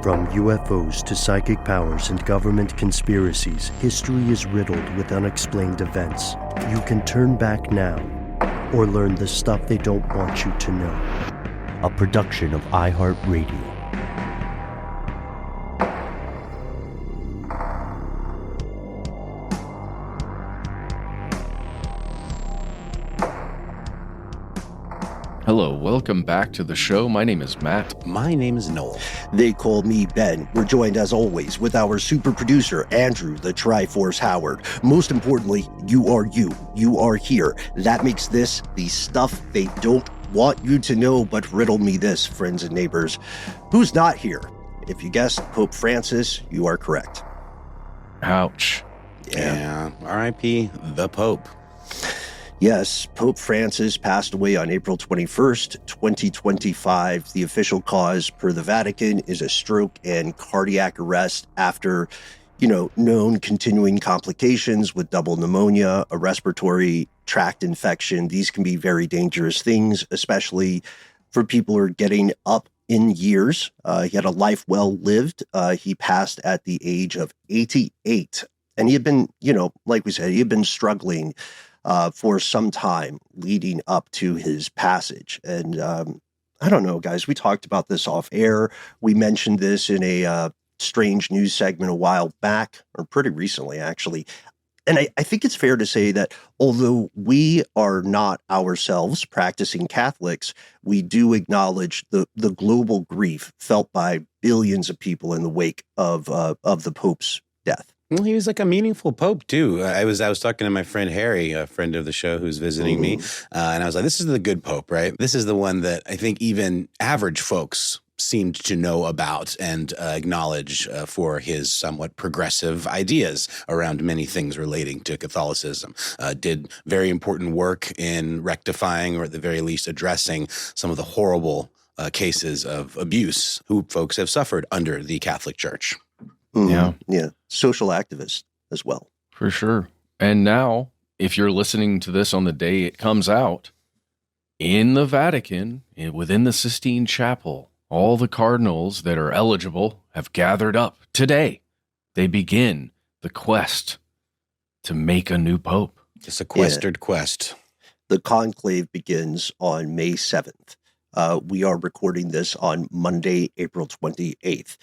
From UFOs to psychic powers and government conspiracies, history is riddled with unexplained events. You can turn back now or learn the stuff they don't want you to know. A production of iHeartRadio. Hello, welcome back to the show. My name is Matt. My name is Noel. They call me Ben. We're joined as always with our super producer, Andrew the Triforce Howard. Most importantly, you are you. You are here. That makes this the stuff they don't want you to know, but riddle me this, friends and neighbors. Who's not here? If you guessed Pope Francis, you are correct. Ouch. Yeah. R.I.P. the Pope. Yes, Pope Francis passed away on April 21st, 2025. The official cause per the Vatican is a stroke and cardiac arrest after, known continuing complications with double pneumonia, a respiratory tract infection. These can be very dangerous things, especially for people who are getting up in years. He had a life well lived. He passed at the age of 88. And he had been, like we said, he had been struggling for some time leading up to his passage. And I don't know, guys, we talked about this off air. We mentioned this in a strange news segment a while back, or pretty recently, actually. And I think it's fair to say that although we are not ourselves practicing Catholics, we do acknowledge the global grief felt by billions of people in the wake of the Pope's death. Well, he was like a meaningful pope, too. I was talking to my friend Harry, a friend of the show who's visiting me, and I was like, this is the good pope, right? This is the one that I think even average folks seemed to know about and acknowledge for his somewhat progressive ideas around many things relating to Catholicism. Did very important work in rectifying, or at the very least addressing, some of the horrible cases of abuse who folks have suffered under the Catholic Church. Yeah. Social activist as well. For sure. And now, if you're listening to this on the day it comes out, in the Vatican, within the Sistine Chapel, all the cardinals that are eligible have gathered up today. They begin the quest to make a new pope. The sequestered quest. The conclave begins on May 7th. We are recording this on Monday, April 28th.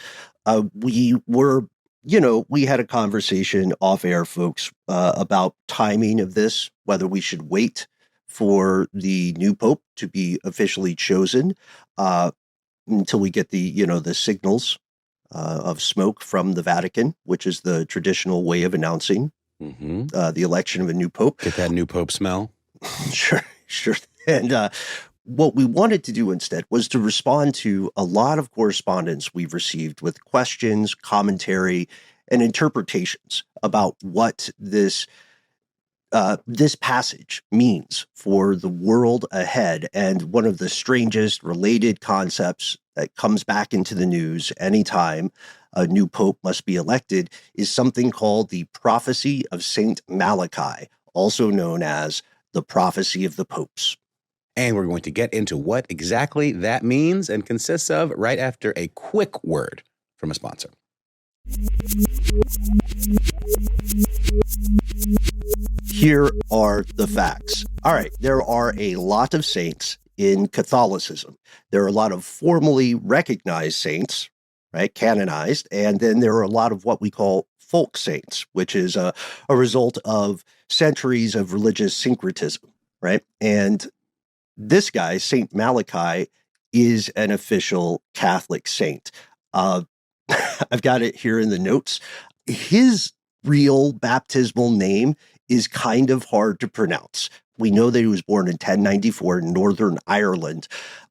We had a conversation off air, folks, about timing of this, whether we should wait for the new pope to be officially chosen until we get the signals of smoke from the Vatican, which is the traditional way of announcing the election of a new pope. Get that new pope smell. Sure. And what we wanted to do instead was to respond to a lot of correspondence we've received with questions, commentary, and interpretations about what this passage means for the world ahead. And one of the strangest related concepts that comes back into the news anytime a new pope must be elected is something called the prophecy of Saint Malachi, also known as the prophecy of the popes. And we're going to get into what exactly that means and consists of right after a quick word from a sponsor. Here are the facts. All right, there are a lot of saints in Catholicism. There are a lot of formally recognized saints, right, canonized, and then there are a lot of what we call folk saints, which is a result of centuries of religious syncretism, right? And this guy, Saint Malachi, is an official Catholic saint. I've got it here in the notes. His real baptismal name is kind of hard to pronounce. We know that he was born in 1094 in Northern Ireland,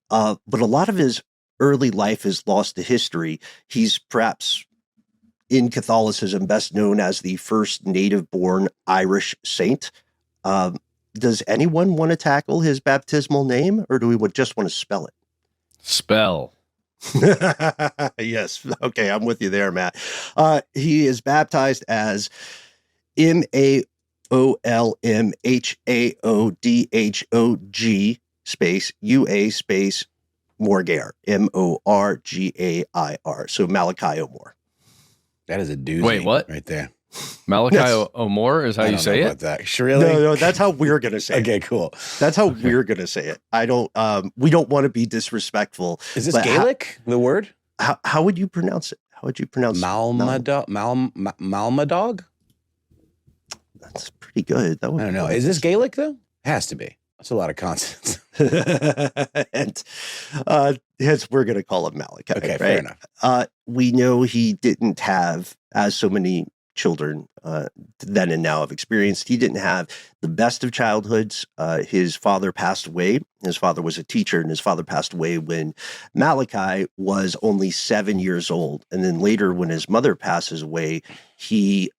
but a lot of his early life is lost to history. He's perhaps in Catholicism best known as the first native-born Irish saint. Does anyone want to tackle his baptismal name, or do we just want to spell it? Spell. Yes. Okay, I'm with you there, Matt. He is baptized as MAOLMHAODHOG space UA space Morgair, Morgair. So Malachi O'More. That is a doozy. Wait, what? Right there. Malachi Yes. O'More is how you say it? That. Really? No, that's how we're going to say it. Okay, cool. That's how we're going to say it. I don't, we don't want to be disrespectful. Is this Gaelic, the word? How would you pronounce it? How would you pronounce Malmadog? That's pretty good. I don't know. Is this Gaelic, though? Has to be. That's a lot of consonants. And hence we're going to call him Malachi. Okay, right? fair enough. We know he didn't have, as so many children then and now have experienced, he didn't have the best of childhoods. His father passed away. His father was a teacher, and his father passed away when Malachi was only 7 years old. And then later, when his mother passes away, he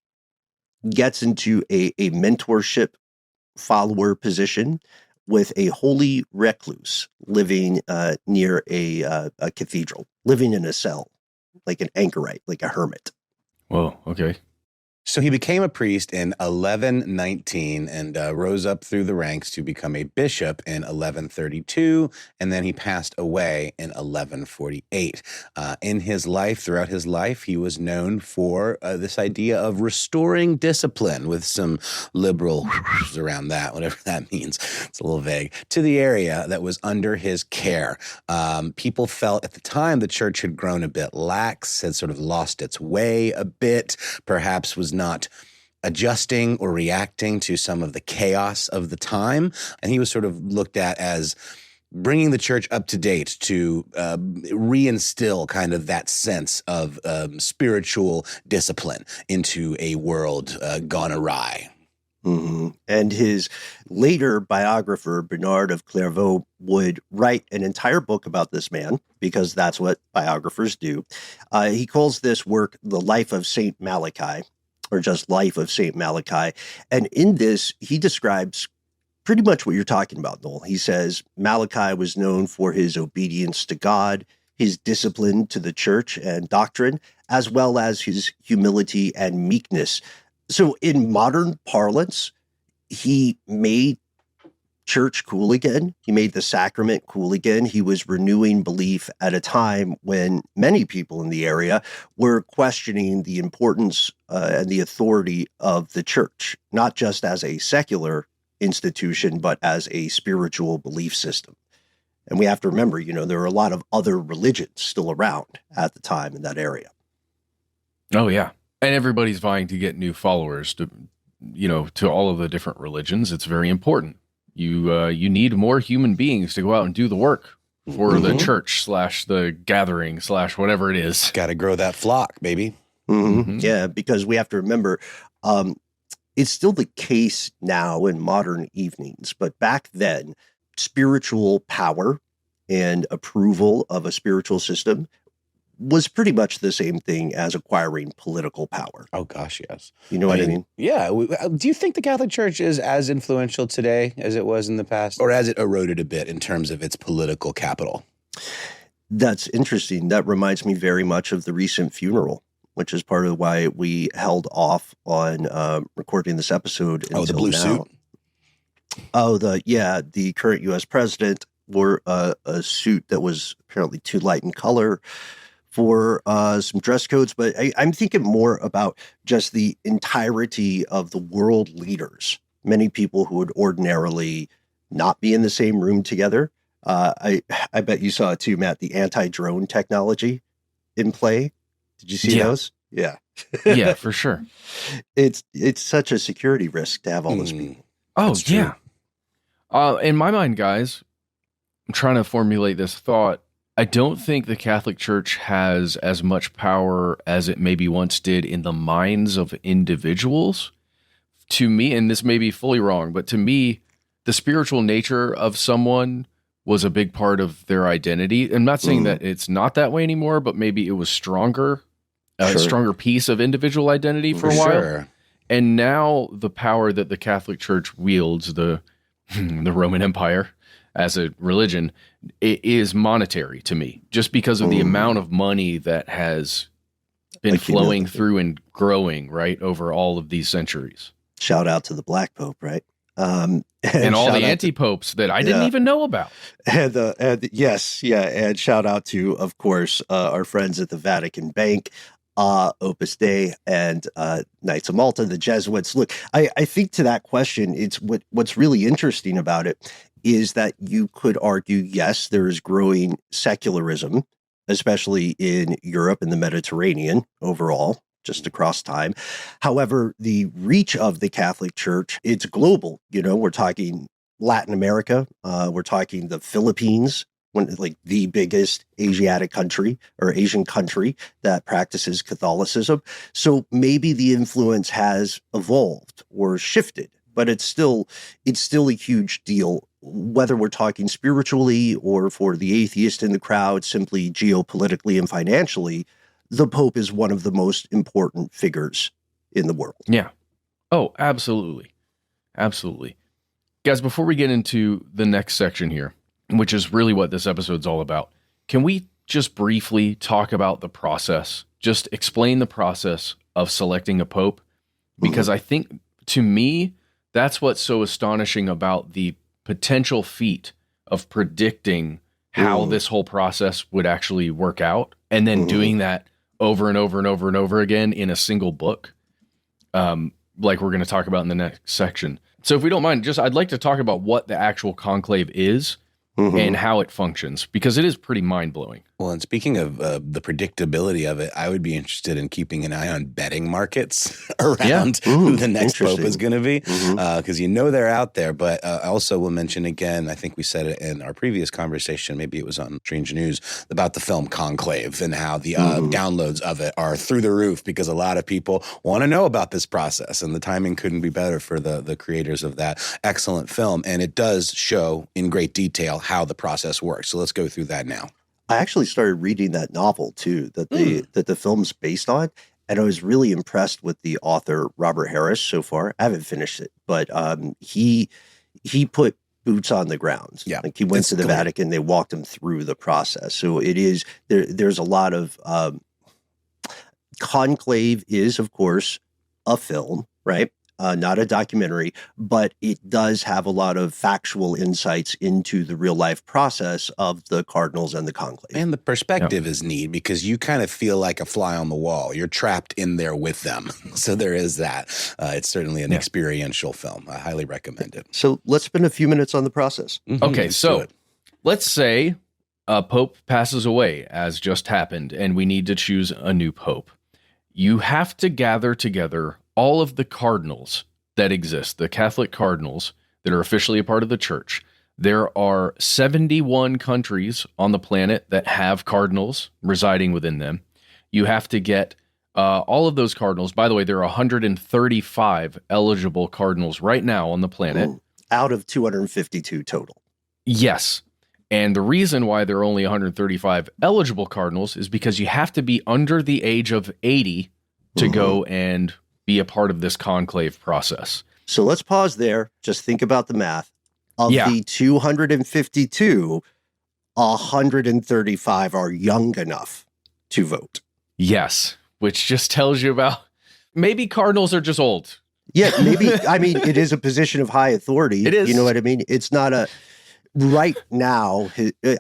gets into a mentorship follower position with a holy recluse living near a cathedral, living in a cell, like an anchorite, like a hermit. Whoa, okay. So he became a priest in 1119 and rose up through the ranks to become a bishop in 1132, and then he passed away in 1148. In his life, throughout his life, he was known for this idea of restoring discipline with some liberal around that, whatever that means. It's a little vague, to the area that was under his care. People felt at the time the church had grown a bit lax, had sort of lost its way a bit, perhaps was not adjusting or reacting to some of the chaos of the time. And he was sort of looked at as bringing the church up to date to reinstill kind of that sense of spiritual discipline into a world gone awry. Mm-hmm. And his later biographer, Bernard of Clairvaux, would write an entire book about this man, because that's what biographers do. He calls this work The Life of Saint Malachi, or just Life of Saint Malachi. And in this, he describes pretty much what you're talking about, Noel. He says Malachi was known for his obedience to God, his discipline to the church and doctrine, as well as his humility and meekness. So in modern parlance, he made church cool again. He made the sacrament cool again. He was renewing belief at a time when many people in the area were questioning the importance and the authority of the church, not just as a secular institution, but as a spiritual belief system. And we have to remember, there are a lot of other religions still around at the time in that area. Oh, yeah. And everybody's vying to get new followers to all of the different religions. It's very important. You need more human beings to go out and do the work for the church / the gathering / whatever it is. Got to grow that flock, baby. Mm-hmm. Mm-hmm. Yeah, because we have to remember, it's still the case now in modern evenings, but back then, spiritual power and approval of a spiritual system was pretty much the same thing as acquiring political power. Oh, gosh, yes. You know what I mean? Yeah. Do you think the Catholic Church is as influential today as it was in the past, or has it eroded a bit in terms of its political capital? That's interesting. That reminds me very much of the recent funeral, which is part of why we held off on recording this episode. Oh, the blue suit? Oh, the current U.S. president wore a suit that was apparently too light in color for some dress codes. But I'm thinking more about just the entirety of the world leaders, many people who would ordinarily not be in the same room together. I bet you saw it too, Matt, the anti-drone technology in play. Did you see those? Yeah. Yeah, for sure. It's such a security risk to have all those people. Oh, yeah. In my mind, guys, I'm trying to formulate this thought. I don't think the Catholic Church has as much power as it maybe once did in the minds of individuals. To me, and this may be fully wrong, but to me, the spiritual nature of someone was a big part of their identity. I'm not saying that it's not that way anymore, but maybe it was stronger, a stronger piece of individual identity for a while. Sure. And now the power that the Catholic Church wields, the Roman Empire as a religion, it is monetary to me, just because of the amount of money that has been flowing through and growing, right, over all of these centuries. Shout out to the Black Pope, right? And all the Antipopes that I didn't even know about. And yes, yeah. And shout out to, of course, our friends at the Vatican Bank, Opus Dei, and Knights of Malta, the Jesuits. Look, I think to that question, it's what's really interesting about it is that you could argue, yes, there is growing secularism, especially in Europe and the Mediterranean overall, just across time. However, the reach of the Catholic Church, it's global. We're talking Latin America. We're talking the Philippines, like the biggest Asiatic country or Asian country that practices Catholicism. So maybe the influence has evolved or shifted, but it's still a huge deal, whether we're talking spiritually or for the atheist in the crowd, simply geopolitically and financially. The Pope is one of the most important figures in the world. Yeah. Oh, absolutely. Absolutely. Guys, before we get into the next section here, which is really what this episode's all about, can we just briefly talk about the process? Just explain the process of selecting a pope? Because I think, to me, that's what's so astonishing about the potential feat of predicting how this whole process would actually work out, and then doing that over and over and over and over again in a single book, like we're going to talk about in the next section. So if we don't mind, I'd like to talk about what the actual conclave is and how it functions, because it is pretty mind-blowing. Well, and speaking of the predictability of it, I would be interested in keeping an eye on betting markets around who the next pope is going to be, because they're out there. But I also will mention again, I think we said it in our previous conversation, maybe it was on Strange News, about the film Conclave and how the downloads of it are through the roof, because a lot of people want to know about this process, and the timing couldn't be better for the creators of that excellent film. And it does show in great detail how the process works. So let's go through that now. I actually started reading that novel too, that the film's based on, and I was really impressed with the author Robert Harris so far. I haven't finished it, but he put boots on the ground. Yeah, like he went to the Vatican, they walked him through the process. So it is there's a lot of Conclave is, of course, a film, right? Not a documentary, but it does have a lot of factual insights into the real life process of the cardinals and the conclave. And the perspective is neat, because you kind of feel like a fly on the wall. You're trapped in there with them. So there is that. It's certainly an experiential film. I highly recommend it. So let's spend a few minutes on the process. Okay, so let's say a pope passes away, as just happened, and we need to choose a new pope. You have to gather together all of the cardinals that exist, the Catholic cardinals that are officially a part of the church. There are 71 countries on the planet that have cardinals residing within them. You have to get all of those cardinals. By the way, there are 135 eligible cardinals right now on the planet. Out of 252 total. Yes. And the reason why there are only 135 eligible cardinals is because you have to be under the age of 80 to go and be a part of this conclave process. So let's pause there. Just think about the math. Of the 252, 135 are young enough to vote. Yes, which just tells you about maybe cardinals are just old. Yeah, maybe. I mean, it is a position of high authority. It is. You know what I mean? It's not a... Right now,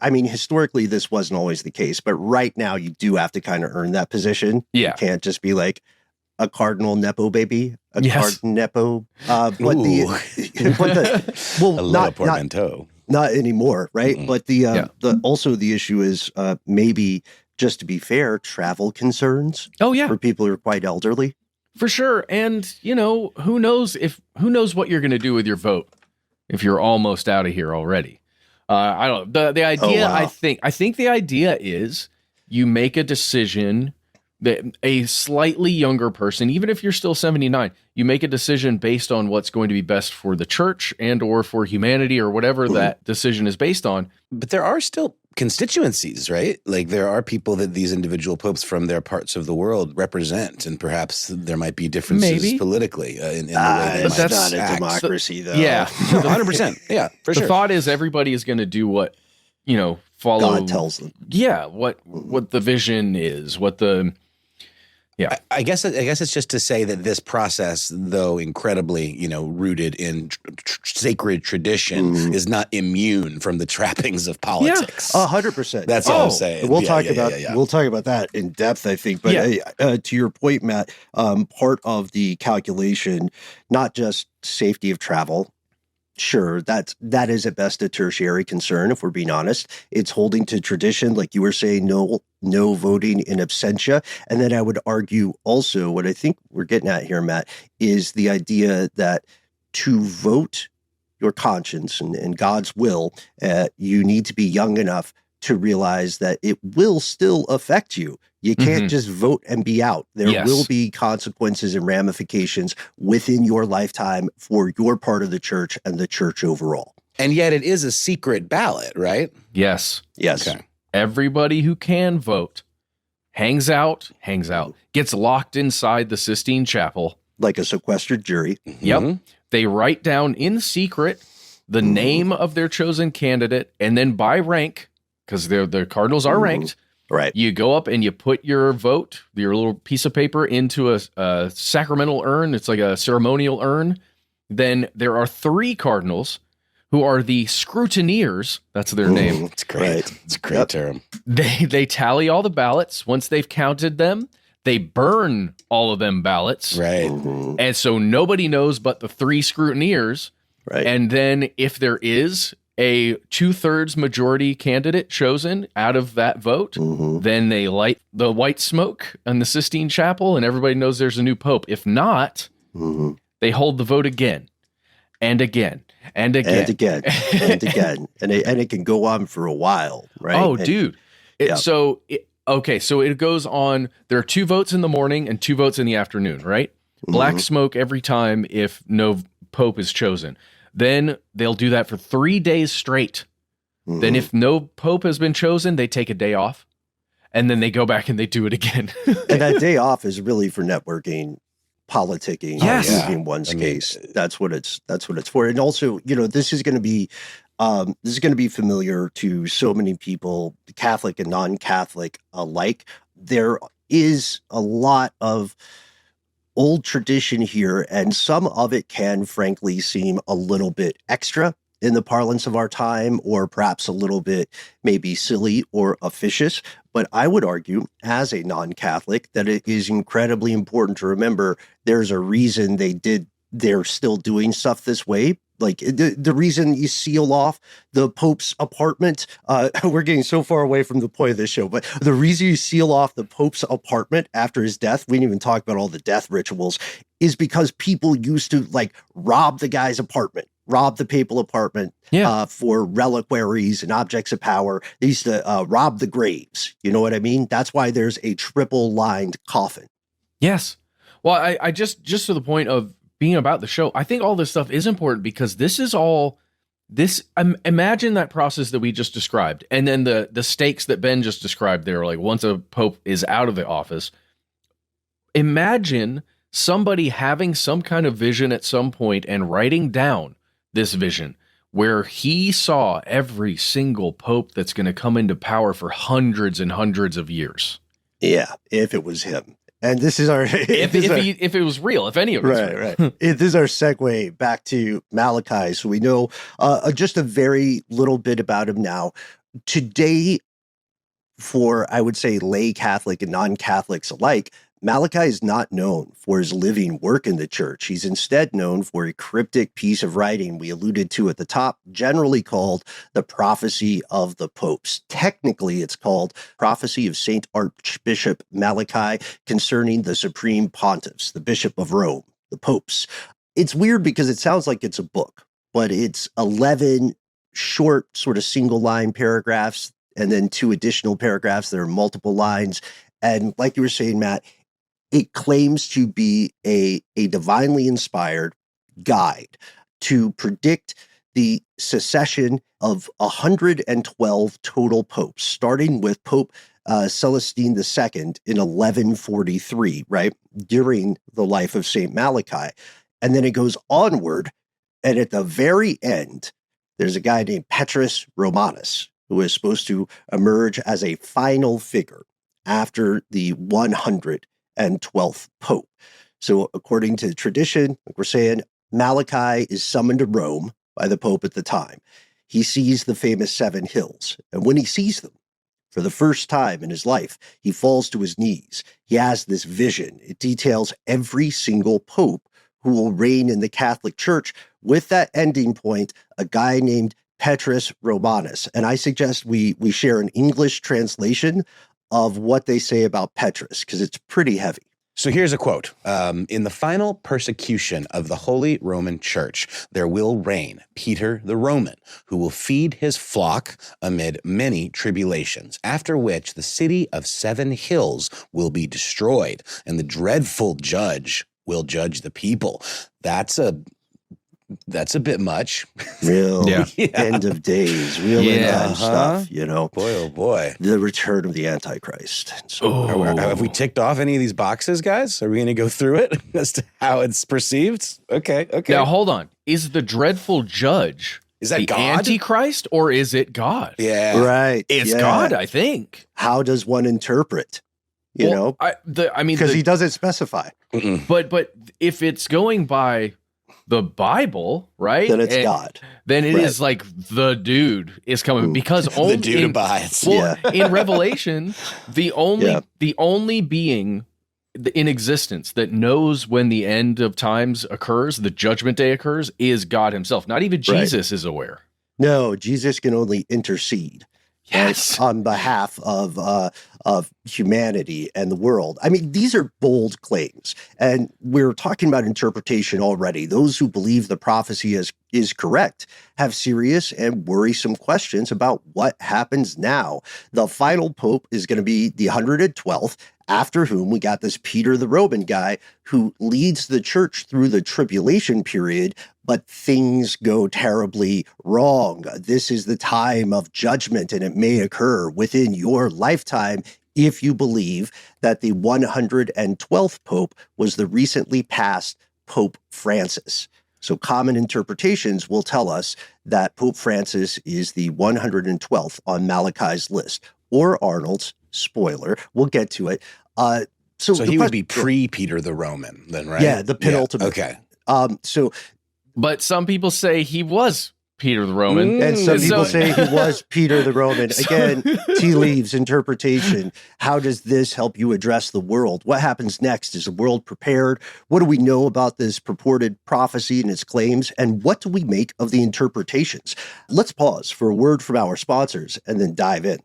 I mean, historically, this wasn't always the case, but right now you do have to kind of earn that position. Yeah. You can't just be like a cardinal nepo baby, cardinal nepo. But not anymore, right? But also the issue is maybe, just to be fair, travel concerns. For people who are quite elderly. For sure. And, who knows what you're going to do with your vote if you're almost out of here already. I don't know. The idea, I think the idea is you make a decision that a slightly younger person, even if you're still 79, you make a decision based on what's going to be best for the church and or for humanity or whatever that decision is based on. But there are still constituencies, right? Like there are people that these individual popes from their parts of the world represent, and perhaps there might be differences politically in the way they might That's not a democracy, though. Yeah, 100%. Yeah, for sure. The thought is everybody is going to do what, follow. God tells them. Yeah, what the vision is, what the Yeah. I guess it's just to say that this process, though incredibly, rooted in sacred tradition, is not immune from the trappings of politics. 100%. That's all I'm saying. We'll talk about that in depth, I think. But to your point, Matt, part of the calculation, not just safety of travel. Sure, that is at best a tertiary concern, if we're being honest. It's holding to tradition, like you were saying, no voting in absentia. And then I would argue also, what I think we're getting at here, Matt, is the idea that to vote your conscience and God's will, you need to be young enough to realize that it will still affect you. You can't just vote and be out. There will be consequences and ramifications within your lifetime for your part of the church and the church overall. And yet it is a secret ballot, right? Yes. Okay. Everybody who can vote hangs out, gets locked inside the Sistine Chapel. Like a sequestered jury. Yep. They write down in secret the name of their chosen candidate, and then by rank, because the cardinals are ranked. Right. You go up and you put your vote, your little piece of paper, into a sacramental urn. It's like a ceremonial urn. Then there are 3 cardinals who are the scrutineers. That's their name. It's great. Right. It's a great term. They tally all the ballots. Once they've counted them, they burn all of them ballots. Right. And so nobody knows but the 3 scrutineers. Right. And then if there is a 2/3 majority candidate chosen out of that vote, then they light the white smoke in the Sistine Chapel and everybody knows there's a new pope. If not, they hold the vote again and again and again. And again and again. And it can go on for a while, right? Oh, dude. So it goes on. There are 2 votes in the morning and 2 votes in the afternoon, right? Black smoke every time if no pope is chosen. Then they'll do that for 3 days straight. Then if no pope has been chosen, they take a day off. And then they go back and they do it again. And that day off is really for networking, politicking, in one's case. That's what it's for. And also, this is going to be familiar to so many people, Catholic and non-Catholic alike. There is a lot of old tradition here, and some of it can frankly seem a little bit extra in the parlance of our time, or perhaps a little bit maybe silly or officious. But I would argue, as a non-Catholic, that it is incredibly important to remember there's a reason they're still doing stuff this way. Like the reason you seal off the Pope's apartment, we're getting so far away from the point of this show, but the reason you seal off the Pope's apartment after his death, we didn't even talk about all the death rituals, is because people used to rob the guy's apartment, rob the papal apartment for reliquaries and objects of power. They used to rob the graves. You know what I mean? That's why there's a triple lined coffin. Yes. Well, I just to the point of being about the show, I think all this stuff is important because this is all this. Imagine that process that we just described, and then the stakes that Ben just described there, like once a pope is out of the office. Imagine somebody having some kind of vision at some point and writing down this vision where he saw every single pope that's going to come into power for hundreds and hundreds of years. Yeah, if it was him. And this is our if it was real, if any of it was real. Right. This is our segue back to Malachi. So we know just a very little bit about him now. Today, for I would say lay Catholic and non-Catholics alike, Malachi is not known for his living work in the church. He's instead known for a cryptic piece of writing we alluded to at the top, generally called the Prophecy of the Popes. Technically, it's called Prophecy of Saint Archbishop Malachi concerning the Supreme Pontiffs, the Bishop of Rome, the Popes. It's weird because it sounds like it's a book, but it's 11 short sort of single line paragraphs and then 2 additional paragraphs that are multiple lines. And like you were saying, Matt, it claims to be a divinely inspired guide to predict the succession of 112 total popes, starting with Pope Celestine II in 1143, right, during the life of St. Malachi. And then it goes onward, and at the very end, there's a guy named Petrus Romanus, who is supposed to emerge as a final figure after the 100 112th Pope. So according to tradition, like we're saying, Malachi is summoned to Rome by the Pope at the time. He sees the famous 7 hills. And when he sees them, for the first time in his life, he falls to his knees. He has this vision. It details every single pope who will reign in the Catholic Church, with that ending point, a guy named Petrus Romanus. And I suggest we share an English translation of what they say about Petrus, because it's pretty heavy. So here's a quote. In the final persecution of the Holy Roman Church, there will reign Peter the Roman, who will feed his flock amid many tribulations, after which the city of 7 hills will be destroyed, and the dreadful judge will judge the people. That's a bit much. Real end of days, real end time stuff, you know. Boy, oh boy. The return of the Antichrist. So, have we ticked off any of these boxes, guys? Are we going to go through it as to how it's perceived? Okay. Now, hold on. Is the dreadful judge Is that the God? Antichrist, or is it God? Yeah. right. It's God, I think. How does one interpret? You know? Because he doesn't specify. But if it's going by the Bible, right? Then it's God. Then it is like the dude is coming, because only The dude abides. Well, in Revelation, the only being in existence that knows when the end of times occurs, the judgment day occurs, is God himself. Not even Jesus is aware. No, Jesus can only intercede. Yes. On behalf of humanity and the world. I mean, these are bold claims, and we're talking about interpretation already. Those who believe the prophecy is correct have serious and worrisome questions about what happens now. The final pope is going to be the 112th, after whom we got this Peter the Roman guy who leads the church through the tribulation period, but things go terribly wrong. This is the time of judgment, and it may occur within your lifetime if you believe that the 112th Pope was the recently passed Pope Francis. So common interpretations will tell us that Pope Francis is the 112th on Malachi's list, or Arnold's. Spoiler, we'll get to it. So he would be pre-Peter the Roman then, right? Yeah, the penultimate. Yeah. Okay. But some people say he was Peter the Roman. And some people say he was Peter the Roman. Again, tea leaves, interpretation. How does this help you address the world? What happens next? Is the world prepared? What do we know about this purported prophecy and its claims? And what do we make of the interpretations? Let's pause for a word from our sponsors and then dive in.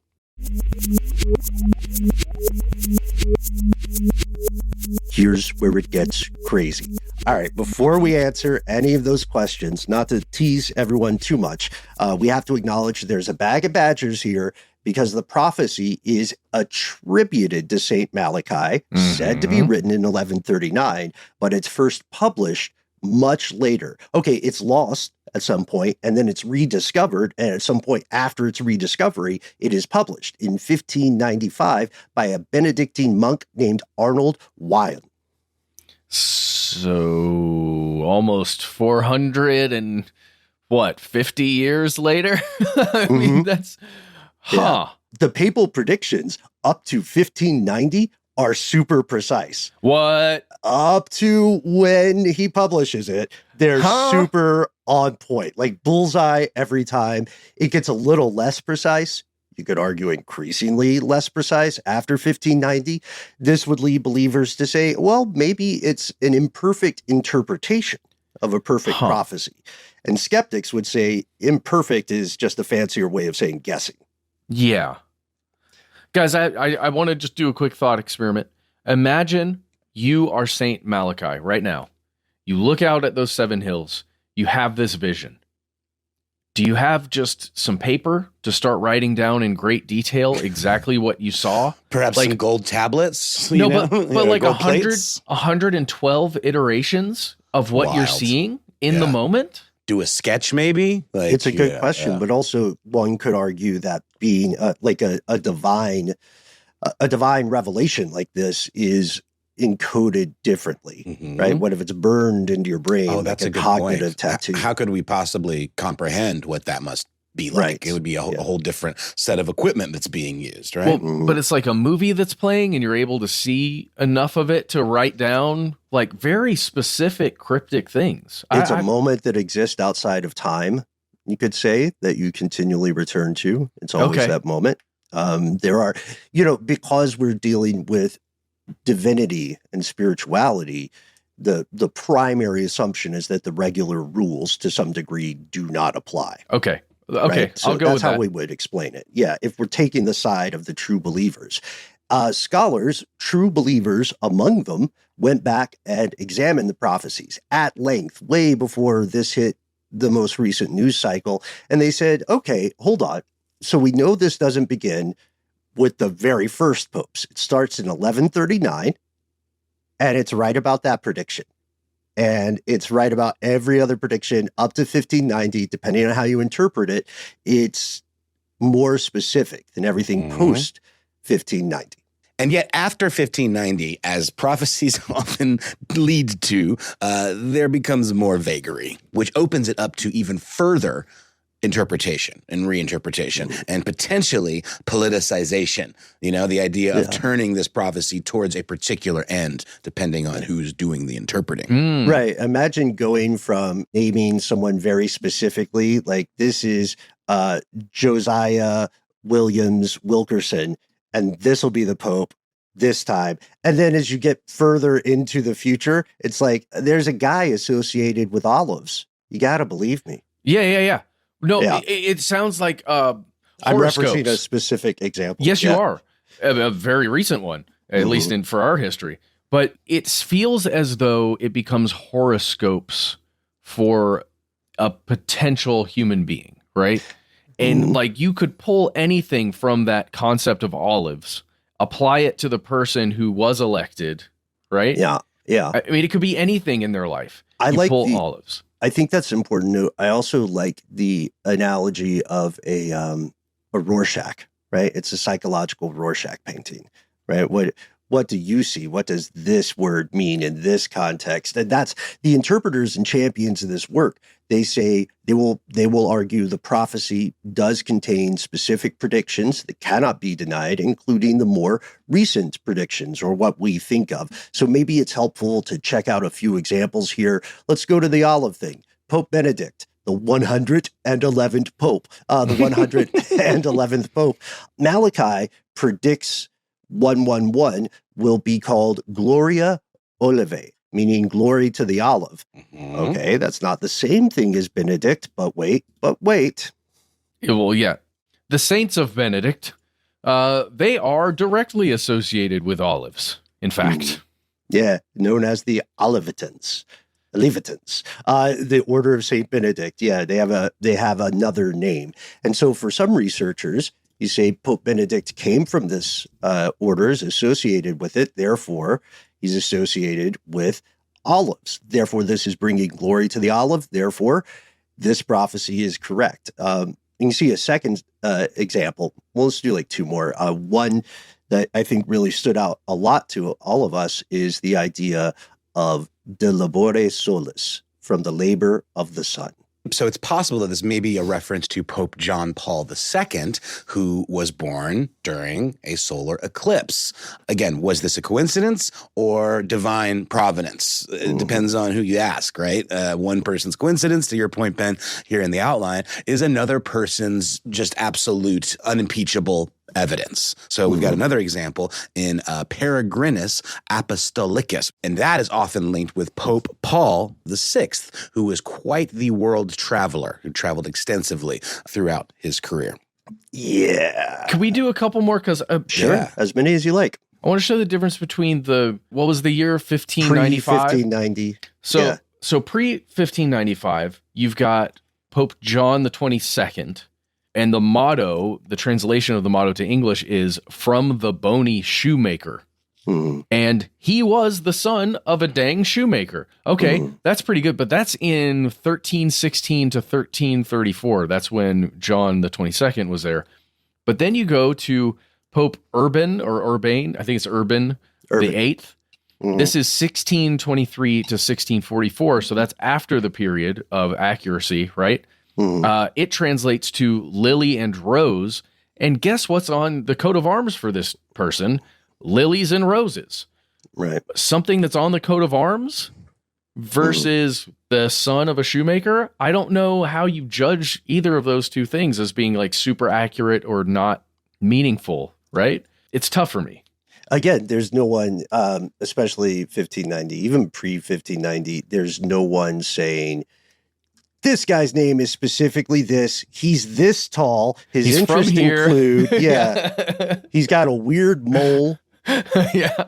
Here's where it gets crazy. All right, before we answer any of those questions, not to tease everyone too much, we have to acknowledge there's a bag of badgers here because the prophecy is attributed to St. Malachi, said to be written in 1139, but it's first published much later. Okay, it's lost at some point, and then it's rediscovered, and at some point after its rediscovery, it is published in 1595 by a Benedictine monk named Arnold Wyon. So almost 400 and 50 years later? I mean, that's The papal predictions up to 1590 are super precise. What? Up to when he publishes it, they're super on point, like bullseye every time. It gets a little less precise. You could argue increasingly less precise after 1590. This would lead believers to say, well, maybe it's an imperfect interpretation of a perfect prophecy. And skeptics would say imperfect is just a fancier way of saying guessing. Yeah. Guys, I want to just do a quick thought experiment. Imagine you are Saint Malachi right now. You look out at those 7 hills. You have this vision. Do you have just some paper to start writing down in great detail exactly what you saw? Perhaps some gold tablets? No, but like 112 iterations of what you're seeing in the moment? Do a sketch, maybe? It's a good question, but also one could argue that being like a divine revelation like this is encoded differently, right? What if it's burned into your brain? Oh, that's like a good cognitive point. tattoo. How could we possibly comprehend what that must be like. Right. It would be a whole different set of equipment that's being used, right? Well, but it's like a movie that's playing and you're able to see enough of it to write down like very specific cryptic things. It's a moment that exists outside of time, you could say, that you continually return to. It's always that moment. There are, because we're dealing with divinity and spirituality, the primary assumption is that the regular rules to some degree do not apply. Okay. Right? So I'll go that's with how that. we would explain it. Yeah, if we're taking the side of the true believers. Scholars, true believers among them, went back and examined the prophecies at length, way before this hit the most recent news cycle. And they said, okay, hold on. So we know this doesn't begin with the very first popes. It starts in 1139, and it's right about that prediction. And it's right about every other prediction up to 1590, depending on how you interpret it. It's more specific than everything post 1590. And yet after 1590, as prophecies often lead to, there becomes more vagary, which opens it up to even further interpretation and reinterpretation and potentially politicization. The idea of turning this prophecy towards a particular end, depending on who's doing the interpreting. Right. Imagine going from naming someone very specifically, like this is Josiah Williams Wilkerson, and this will be the Pope this time. And then as you get further into the future, it's like, there's a guy associated with olives. You got to believe me. Yeah. No, it sounds like I'm referencing a specific example. Yes, you are. A very recent one, at least for our history. But it feels as though it becomes horoscopes for a potential human being, right? And like you could pull anything from that concept of olives, apply it to the person who was elected, right? Yeah. I mean, it could be anything in their life. Pull olives. I think that's important to note. I also like the analogy of a Rorschach, right? It's a psychological Rorschach painting, right? What do you see? What does this word mean in this context? And that's the interpreters and champions of this work. They say they will argue the prophecy does contain specific predictions that cannot be denied, including the more recent predictions or what we think of. So maybe it's helpful to check out a few examples here. Let's go to the olive thing. Pope Benedict, the 111th Pope, the 111th Pope. Malachi predicts 111 will be called Gloria Olivae, meaning glory to the olive. Okay, that's not the same thing as Benedict, but wait. Well, yeah. The saints of Benedict, they are directly associated with olives, in fact. Yeah, known as the Olivitans. The Order of Saint Benedict. Yeah, they have another name. And so for some researchers, you say Pope Benedict came from this order, is associated with it. Therefore, he's associated with olives. Therefore, this is bringing glory to the olive. Therefore, this prophecy is correct. You can see a second example. Well, let's do like two more. One that I think really stood out a lot to all of us is the idea of de labore solis, from the labor of the sun. So it's possible that this may be a reference to Pope John Paul II, who was born during a solar eclipse. Again, was this a coincidence or divine providence? It depends on who you ask, right? One person's coincidence, to your point, Ben, here in the outline, is another person's just absolute, unimpeachable evidence. So we've got another example in Peregrinus Apostolicus, and that is often linked with Pope Paul VI, who was quite the world traveler, who traveled extensively throughout his career. Yeah. Can we do a couple more? Because Sure, as many as you like. I want to show the difference between what was the year 1595? 1590. So pre-1595, you've got Pope John the 22nd. And the motto, the translation of the motto to English is "From the bony shoemaker." And he was the son of a dang shoemaker. Okay, that's pretty good. But that's in 1316 to 1334. That's when John the 22nd was there. But then you go to Pope Urban or Urbane. I think it's Urban. the 8th. This is 1623 to 1644. So that's after the period of accuracy, right? It translates to lily and rose. And guess what's on the coat of arms for this person? Lilies and roses. Right. Something that's on the coat of arms versus the son of a shoemaker. I don't know how you judge either of those two things as being like super accurate or not meaningful, right? It's tough for me. Again, there's no one, especially 1590, even pre-1590, there's no one saying, this guy's name is specifically this. He's this tall. He's interests include, he's got a weird mole. Yeah.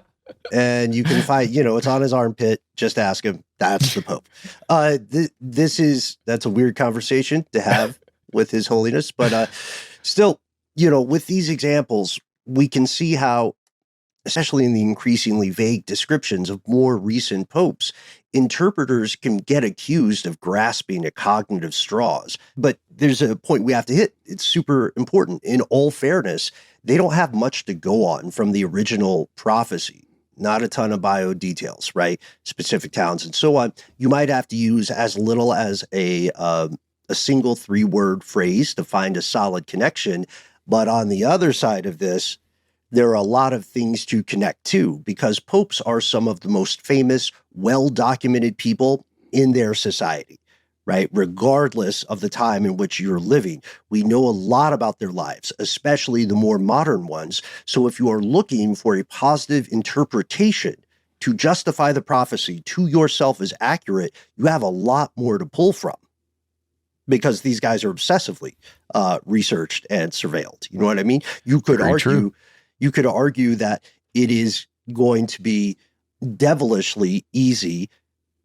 And you can find, it's on his armpit. Just ask him. That's the Pope. That's a weird conversation to have with His Holiness. But still, with these examples, we can see how, especially in the increasingly vague descriptions of more recent popes, interpreters can get accused of grasping at cognitive straws. But there's a point we have to hit. It's super important. In all fairness, they don't have much to go on from the original prophecy. Not a ton of bio details, right? Specific towns and so on. You might have to use as little as a single 3-word phrase to find a solid connection. But on the other side of this, there are a lot of things to connect to because popes are some of the most famous, well-documented people in their society, right? Regardless of the time in which you're living. We know a lot about their lives, especially the more modern ones. So if you are looking for a positive interpretation to justify the prophecy to yourself as accurate, you have a lot more to pull from because these guys are obsessively researched and surveilled. You know what I mean? You could argue that it is going to be devilishly easy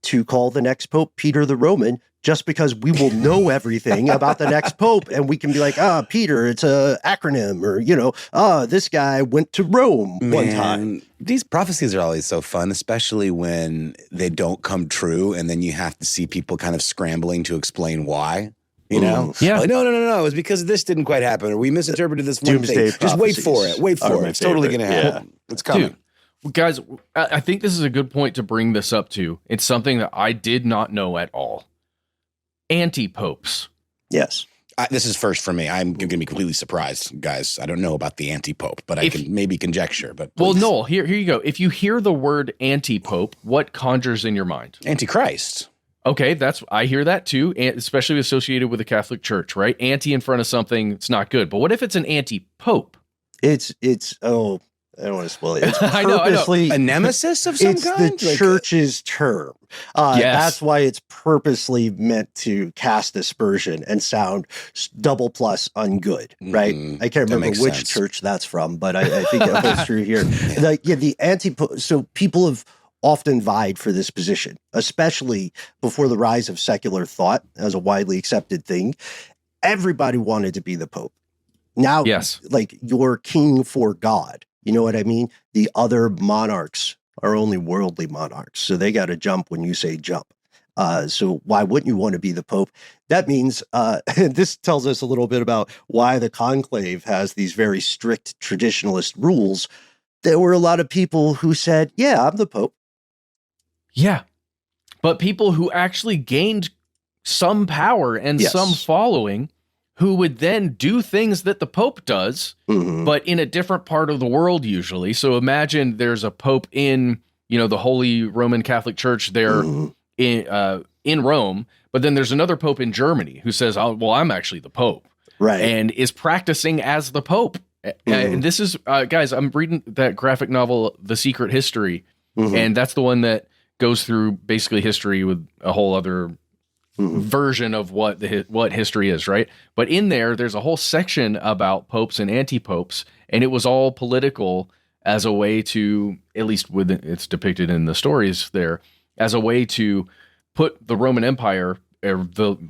to call the next pope Peter the Roman just because we will know everything about the next pope and we can be like, Peter, it's a acronym, or, this guy went to Rome one time. These prophecies are always so fun, especially when they don't come true and then you have to see people kind of scrambling to explain why. Yeah. Like, no. It was because this didn't quite happen, or we misinterpreted this one Doomsday thing. Just wait for it. It's totally going to happen. Yeah. It's coming. Dude, guys, I think this is a good point to bring this up to. It's something that I did not know at all. Antipopes. Yes. This is first for me. I'm going to be completely surprised, guys. I don't know about the antipope, but I can maybe conjecture. But please. Well, Noel, here you go. If you hear the word antipope, what conjures in your mind? Antichrist. Okay, I hear that too, especially associated with the Catholic Church, right? Anti in front of something, it's not good. But what if it's an anti-pope? I don't want to spoil it. It's purposely a nemesis of some kind? It's the church's term. Yes. That's why it's purposely meant to cast aspersion and sound double plus ungood, right? I can't remember which church that's from, but I think it holds true here. The anti-pope, so people have often vied for this position, especially before the rise of secular thought as a widely accepted thing. Everybody wanted to be the Pope. Now, yes, like you're king for God. You know what I mean? The other monarchs are only worldly monarchs, so they got to jump when you say jump. So why wouldn't you want to be the Pope? That means, this tells us a little bit about why the conclave has these very strict traditionalist rules. There were a lot of people who said, yeah, I'm the Pope. Yeah. But people who actually gained some power and some following who would then do things that the Pope does, but in a different part of the world usually. So imagine there's a Pope in, the Holy Roman Catholic Church there in Rome, but then there's another Pope in Germany who says, I'm actually the Pope. Right. And is practicing as the Pope. And this is, guys, I'm reading that graphic novel, The Secret History, and that's the one that goes through basically history with a whole other version of what history is, right? But in there's a whole section about popes and anti-popes, and it was all political as a way to, at least it's depicted in the stories there, as a way to put the Roman Empire, or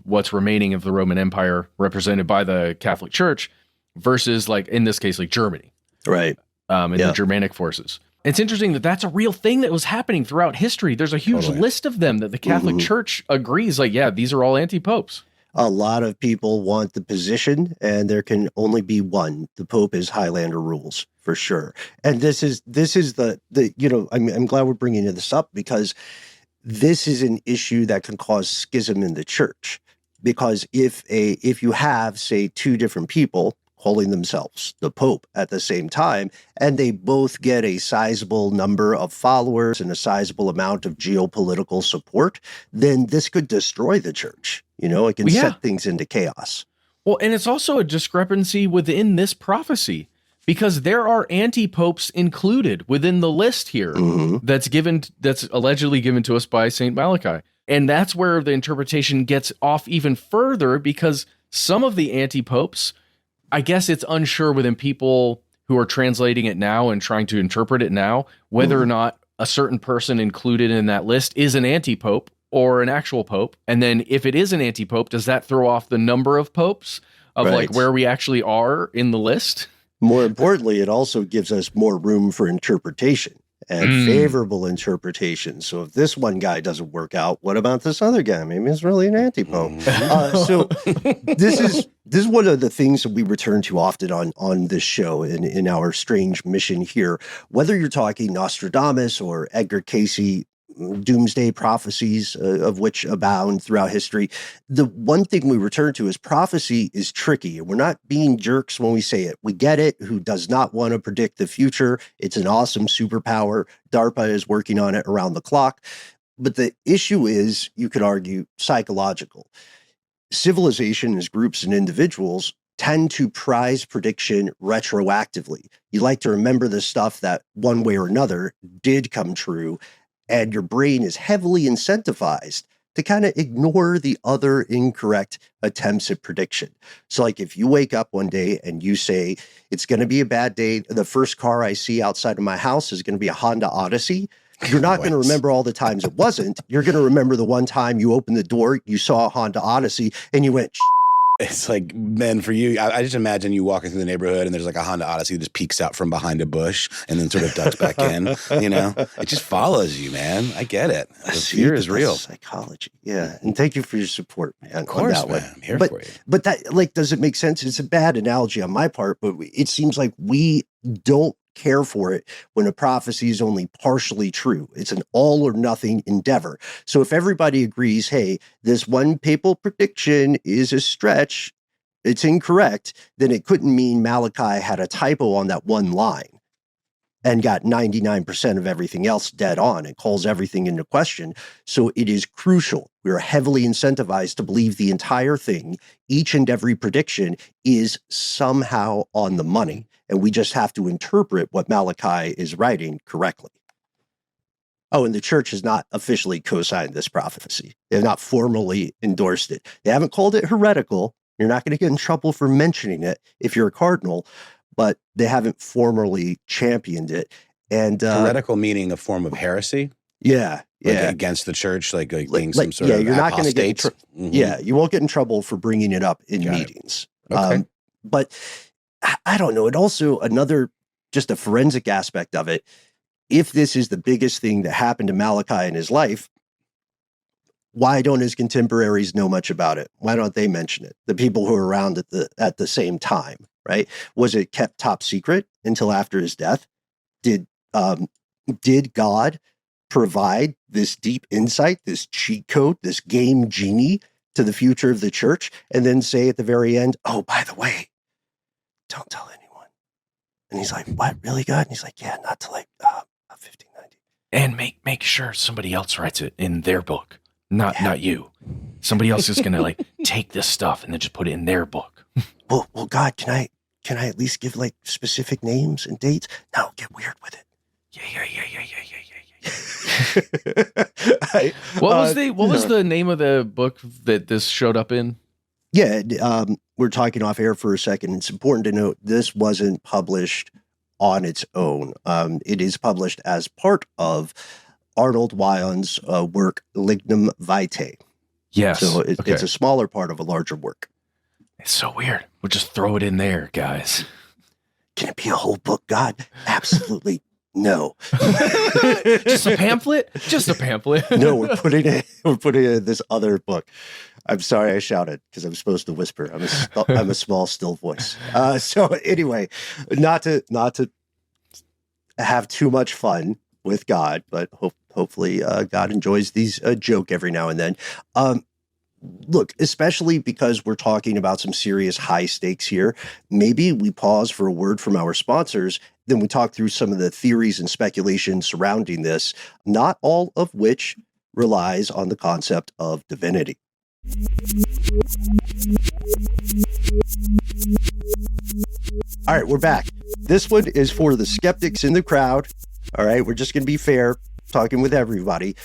what's remaining of the Roman Empire represented by the Catholic Church, versus, like, in this case, like Germany. Right. The Germanic forces. It's interesting that that's a real thing that was happening throughout history. There's a huge list of them that the Catholic Church agrees, like, yeah, these are all anti-popes. A lot of people want the position, and there can only be one. The Pope is Highlander rules, for sure. And this is the I'm glad we're bringing this up because this is an issue that can cause schism in the church. Because if you have, say, two different people calling themselves the Pope at the same time, and they both get a sizable number of followers and a sizable amount of geopolitical support, then this could destroy the church. It can set things into chaos. Well, and it's also a discrepancy within this prophecy, because there are anti-popes included within the list here that's allegedly given to us by St. Malachi. And that's where the interpretation gets off even further, because some of the anti-popes, I guess it's unsure within people who are translating it now and trying to interpret it now, whether or not a certain person included in that list is an anti-pope or an actual pope. And then if it is an anti-pope, does that throw off the number of popes of like where we actually are in the list? More importantly, it also gives us more room for interpretation and favorable interpretation. So if this one guy doesn't work out, what about this other guy? Maybe it's really an anti-pope. So this is one of the things that we return to often on this show in our strange mission here. Whether you're talking Nostradamus or Edgar Cayce, doomsday prophecies, of which abound throughout history, the one thing we return to is prophecy is tricky. We're not being jerks when we say it. We get it. Who does not want to predict the future? It's an awesome superpower. DARPA is working on it around the clock. But the issue is, you could argue, psychological. Civilization as groups and individuals tend to prize prediction retroactively. You like to remember the stuff that one way or another did come true, and your brain is heavily incentivized to kind of ignore the other incorrect attempts at prediction. So like if you wake up one day and you say, it's going to be a bad day, the first car I see outside of my house is going to be a Honda Odyssey, you're not going to remember all the times it wasn't. You're going to remember the one time you opened the door, you saw a Honda Odyssey, and you went, It's like, man, for you, I just imagine you walking through the neighborhood and there's like a Honda Odyssey that just peeks out from behind a bush and then sort of ducks back in, It just follows you, man. I get it. The fear is real. Psychology. Yeah. And thank you for your support, man. Of course, man. I'm here for you. But that, like, does it make sense? It's a bad analogy on my part, but it seems like we don't care for it when a prophecy is only partially true. It's an all or nothing endeavor. So if everybody agrees, hey, this one papal prediction is a stretch, it's incorrect, then it couldn't mean Malachi had a typo on that one line and got 99% of everything else dead on. It calls everything into question. So it is crucial. We are heavily incentivized to believe the entire thing, each and every prediction, is somehow on the money. And we just have to interpret what Malachi is writing correctly. Oh, and the church has not officially co-signed this prophecy. They have not formally endorsed it. They haven't called it heretical. You're not going to get in trouble for mentioning it if you're a cardinal, but they haven't formally championed it. And heretical meaning a form of heresy? Yeah. Like against the church, like being some sort of you're not going to get Yeah, you won't get in trouble for bringing it up in meetings. Okay. But I don't know. It also, just a forensic aspect of it, if this is the biggest thing that happened to Malachi in his life, why don't his contemporaries know much about it? Why don't they mention it? The people who were around at the same time, right? Was it kept top secret until after his death? Did God provide this deep insight, this cheat code, this game genie to the future of the church, and then say at the very end, oh, by the way, don't tell anyone. And he's like, what, really, God? And he's like, yeah, not till like 1590. And make sure somebody else writes it in their book, not you. Somebody else is gonna like take this stuff and then just put it in their book. Well, God, can I at least give like specific names and dates? No, get weird with it. Yeah. What was the name of the book that this showed up in? Yeah, we're talking off air for a second. It's important to note this wasn't published on its own. It is published as part of Arnold Wyon's work, Lignum Vitae. Yes. So it's a smaller part of a larger work. It's so weird. We'll just throw it in there, guys. Can it be a whole book, God? Absolutely no. Just a pamphlet? Just a pamphlet. No, we're putting it in this other book. I'm sorry I shouted because I'm supposed to whisper. I'm a small, still voice. So anyway, not to have too much fun with God, but hopefully God enjoys these joke every now and then. look, especially because we're talking about some serious high stakes here, maybe we pause for a word from our sponsors, then we talk through some of the theories and speculation surrounding this, not all of which relies on the concept of divinity. All right, we're back. This one is for the skeptics in the crowd. All right, we're just going to be fair, talking with everybody.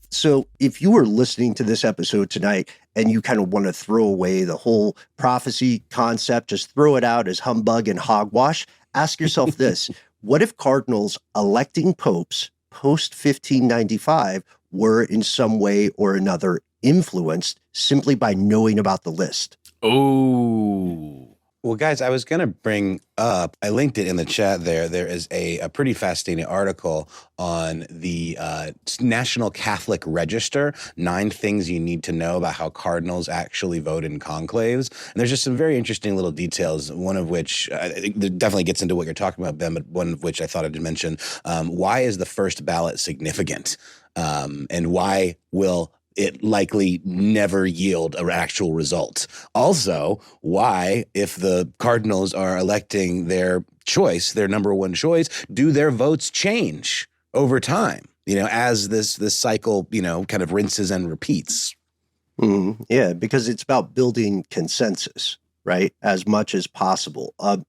So if you are listening to this episode tonight and you kind of want to throw away the whole prophecy concept, just throw it out as humbug and hogwash, ask yourself this. What if cardinals electing popes post 1595 were in some way or another influenced simply by knowing about the list? Oh. Well, guys, I was going to bring up, I linked it in the chat there. There is a pretty fascinating article on the National Catholic Register, 9 things you need to know about how cardinals actually vote in conclaves. And there's just some very interesting little details, one of which definitely gets into what you're talking about, Ben, but one of which I thought I'd mention. Why is the first ballot significant? And why will it likely never yield an actual result? Also, why, if the cardinals are electing their choice, their number one choice, do their votes change over time, as this cycle, kind of rinses and repeats? Mm-hmm. Yeah, because it's about building consensus, right? As much as possible. But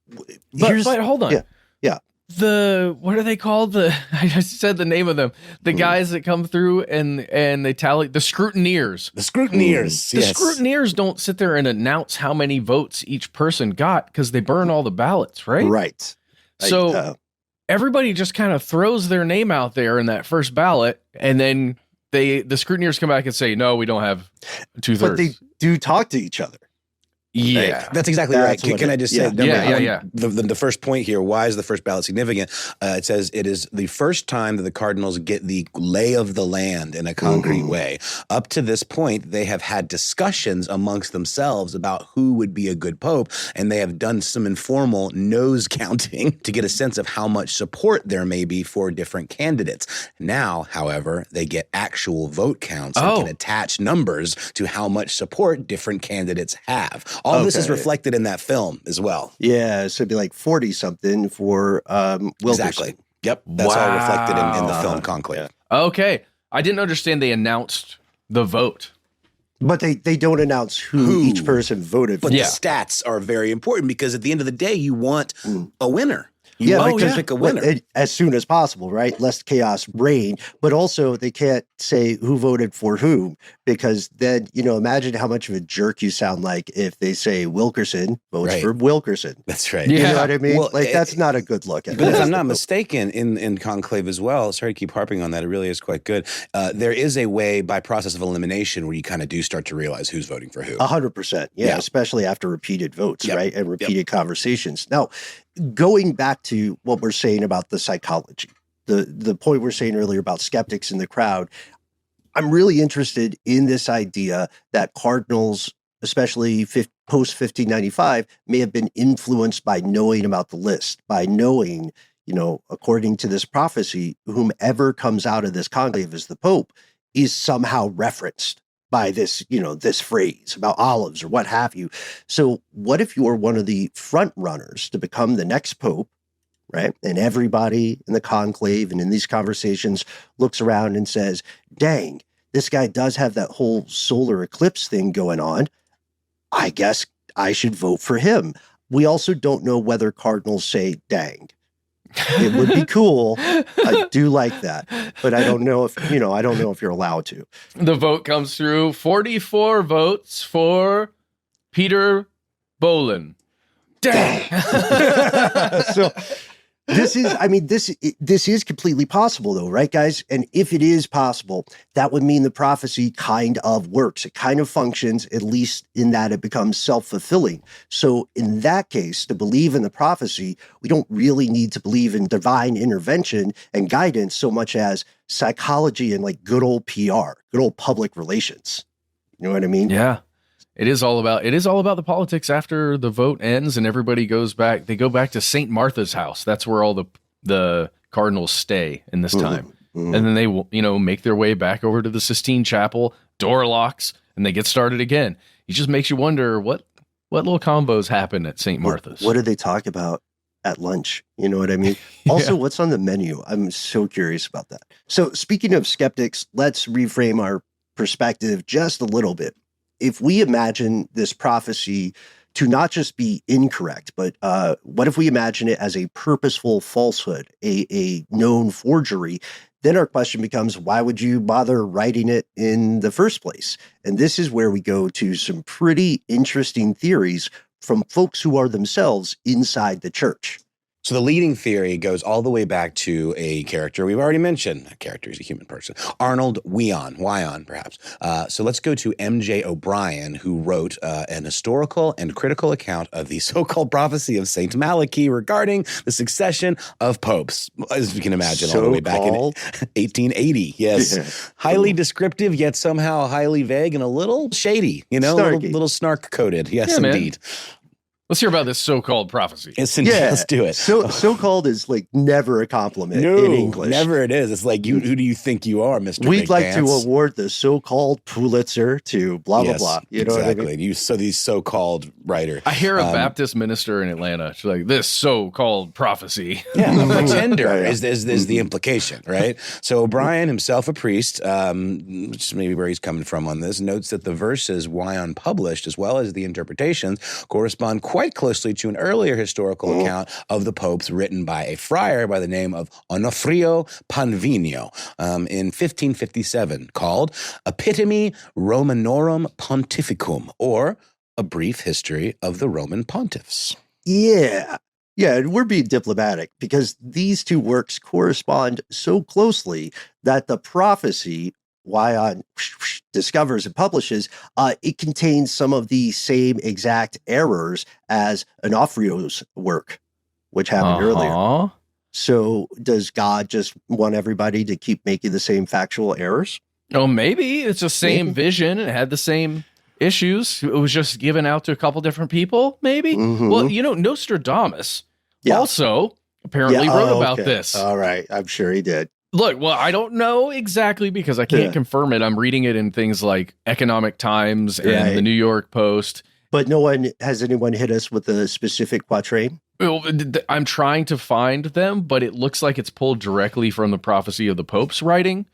hold on. Yeah. What are they called? I just said the name of them. The guys that come through and they tally the scrutineers. The scrutineers. The scrutineers don't sit there and announce how many votes each person got because they burn all the ballots, right? Right. So everybody just kind of throws their name out there in that first ballot, and then the scrutineers come back and say, "No, we don't have 2/3." But they do talk to each other. Yeah, that's exactly right. Can I just say, the first point here, why is the first ballot significant? It says it is the first time that the cardinals get the lay of the land in a concrete way. Up to this point, they have had discussions amongst themselves about who would be a good pope, and they have done some informal nose counting to get a sense of how much support there may be for different candidates. Now, however, they get actual vote counts and can attach numbers to how much support different candidates have. All this is reflected in that film as well. Yeah, so it'd be like 40-something for Wilkerson. Exactly. Yep. That's all reflected in the film Conclave. Yeah. Okay. I didn't understand they announced the vote. But they don't announce who each person voted for. But the stats are very important because at the end of the day, you want a winner. You want to pick a winner. As soon as possible, right? Lest chaos reign. But also, they can't say who voted for whom, because then, imagine how much of a jerk you sound like if they say Wilkerson votes for Wilkerson. That's right. You know what I mean? Well, that's not a good look at it. But if I'm not mistaken, in Conclave as well, sorry to keep harping on that, it really is quite good. There is a way by process of elimination where you kind of do start to realize who's voting for who. 100%. Yeah, especially after repeated votes, right? And repeated conversations. Now, going back to what we're saying about the psychology, the point we're saying earlier about skeptics in the crowd, I'm really interested in this idea that cardinals, especially post 1595, may have been influenced by knowing about the list, by knowing, according to this prophecy, whomever comes out of this conclave as the Pope is somehow referenced by this, this phrase about olives or what have you. So what if you are one of the front runners to become the next Pope, right? And everybody in the conclave and in these conversations looks around and says, dang, this guy does have that whole solar eclipse thing going on. I guess I should vote for him. We also don't know whether cardinals say dang. It would be cool. I do like that, but I don't know if you're allowed to. The vote comes through 44 votes for Peter Bolin. Dang. So this is completely possible though, right, guys? And if it is possible, that would mean the prophecy kind of works. It kind of functions, at least in that it becomes self-fulfilling. So in that case, to believe in the prophecy, we don't really need to believe in divine intervention and guidance so much as psychology and like good old PR, good old public relations. You know what I mean? Yeah. It is all about the politics after the vote ends and everybody goes back. They go back to St. Martha's house. That's where all the cardinals stay in this time. And then they, make their way back over to the Sistine Chapel, door locks, and and they get started again. It just makes you wonder what little combos happen at St. Martha's. What do they talk about at lunch? You know what I mean? Also, what's on the menu? I'm so curious about that. So speaking of skeptics, let's reframe our perspective just a little bit. If we imagine this prophecy to not just be incorrect, but what if we imagine it as a purposeful falsehood, a known forgery? Then our question becomes, why would you bother writing it in the first place? And this is where we go to some pretty interesting theories from folks who are themselves inside the church. So the leading theory goes all the way back to a character we've already mentioned. A character is a human person. Arnold Wyon, perhaps. So let's go to M.J. O'Brien, who wrote an historical and critical account of the so-called prophecy of Saint Malachi regarding the succession of popes, as you can imagine, all the way back in 1880. Yes. Yeah. Highly descriptive, yet somehow highly vague and a little shady, a little snark-coated. Yes, indeed. Let's hear about this so-called prophecy. Yes, indeed. Let's do it. So-called is like never a compliment in English. Never it is. It's like, who do you think you are, Mr. We'd Big like Pants? to award the so-called Pulitzer to blah, blah, blah. You know what I mean? So these so-called writer. I hear a Baptist minister in Atlanta. She's like, this so-called prophecy. Yeah, a pretender is the implication, right? So O'Brien, himself a priest, which is maybe where he's coming from on this, notes that the verses Wyon published, as well as the interpretations, correspond quite closely to an earlier historical account of the popes written by a friar by the name of Onofrio Panvino in 1557, called Epitome Romanorum Pontificum, or A Brief History of the Roman Pontiffs. Yeah, we're being diplomatic because these two works correspond so closely that the prophecy Wyon discovers and publishes, it contains some of the same exact errors as Onofrio's work, which happened earlier. So does God just want everybody to keep making the same factual errors? Oh, maybe it's the same vision and it had the same issues. It was just given out to a couple different people, maybe. Well, Nostradamus also apparently wrote about this. All right. I'm sure he did. Look, well, I don't know exactly because I can't confirm it. I'm reading it in things like Economic Times and the New York Post. But has anyone hit us with a specific quatrain? Well, I'm trying to find them, but it looks like it's pulled directly from the prophecy of the Pope's writing.